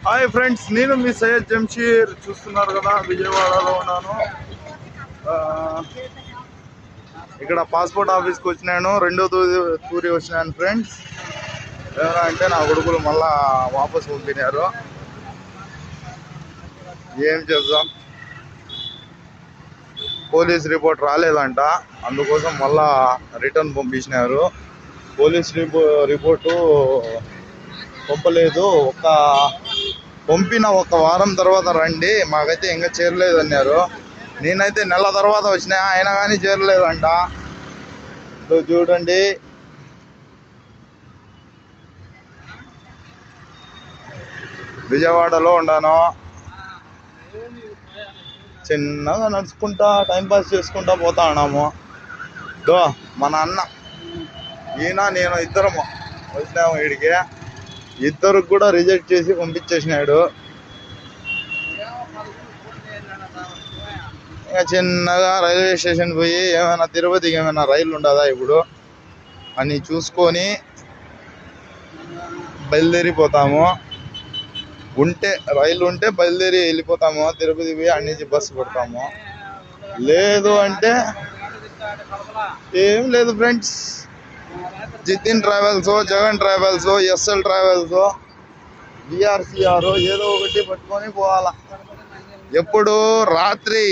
Hi friends, నేను మీ సయ్యద్ జంషీర్. చూస్తున్నారు కదా, విజయవాడలో ఉన్నాను. ఇక్కడ పాస్పోర్ట్ ఆఫీస్కి వచ్చినాను. రెండో తూరి వచ్చినాను ఫ్రెండ్స్. ఏమైనా అంటే నా కొడుకులు మళ్ళా వాపస్ పంపినారు. ఏం చేద్దాం, పోలీస్ రిపోర్ట్ రాలేదంట, అందుకోసం మళ్ళా రిటర్న్ పంపించినారు. పోలీస్ రిపోర్టు పంపలేదు. పంపిన ఒక వారం తర్వాత రండి, మాకైతే ఇంకా చేరలేదన్నారు. నేనైతే నెల తర్వాత వచ్చినా, అయినా కానీ చేరలేదంట. చూడండి, విజయవాడలో ఉన్నాను. చిన్నగా నడుచుకుంటా టైంపాస్ చేసుకుంటా పోతా ఉన్నాము. మన అన్న ఈయన నేను ఇద్దరము వచ్చినాము వీడికి. ఇద్దరికి కూడా రిజెక్ట్ చేసి పంపించేసినాడు. ఇంకా చిన్నగా రైల్వే స్టేషన్ పోయి ఏమైనా తిరుపతికి ఏమైనా రైలు ఉండదా ఇప్పుడు అని చూసుకొని బయలుదేరిపోతాము. రైలు ఉంటే బయలుదేరి వెళ్ళిపోతాము. తిరుపతి పోయి అన్ని నుంచి బస్సు పడతాము. లేదు అంటే ఏం లేదు friends, Jithin travels, Jagan travels, SL travels, BRCR ఏదో ఒకటి పట్టుకొని పోవాలా. ఎప్పుడు రాత్రి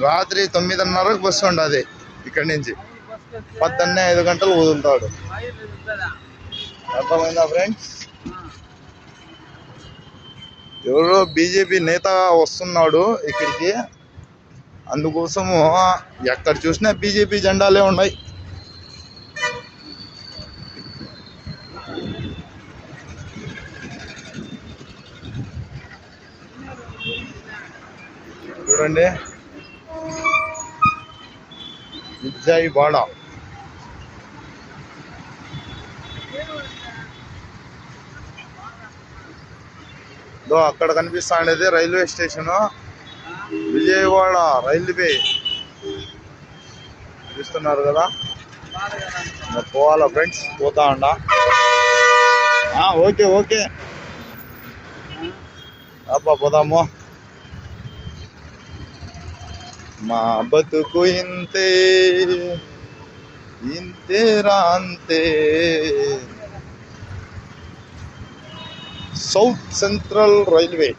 9:30కు బస్సు ఉండదు ఇక్కడి నుంచి. పొద్దున్నే 5 గంటలు వదులుతాడు. అర్థమైందా ఫ్రెండ్స్? ఎవరో బీజేపీ నేత వస్తున్నాడు ఇక్కడికి, అందుకోసము ఎక్కడ చూసినా బీజేపీ జెండాలే ఉన్నాయి. చూడండి, విజయవాడ. అక్కడ కనిపిస్తా ఉండేది రైల్వే స్టేషన్, విజయవాడ రైల్వే. చూస్తున్నారు కదా, పోవాలా ఫ్రెండ్స్, పోతా ఉండా. ఓకే అబ్బా, పోదాము. మా బతుకు ఇంతేరా అంతే. South central railway.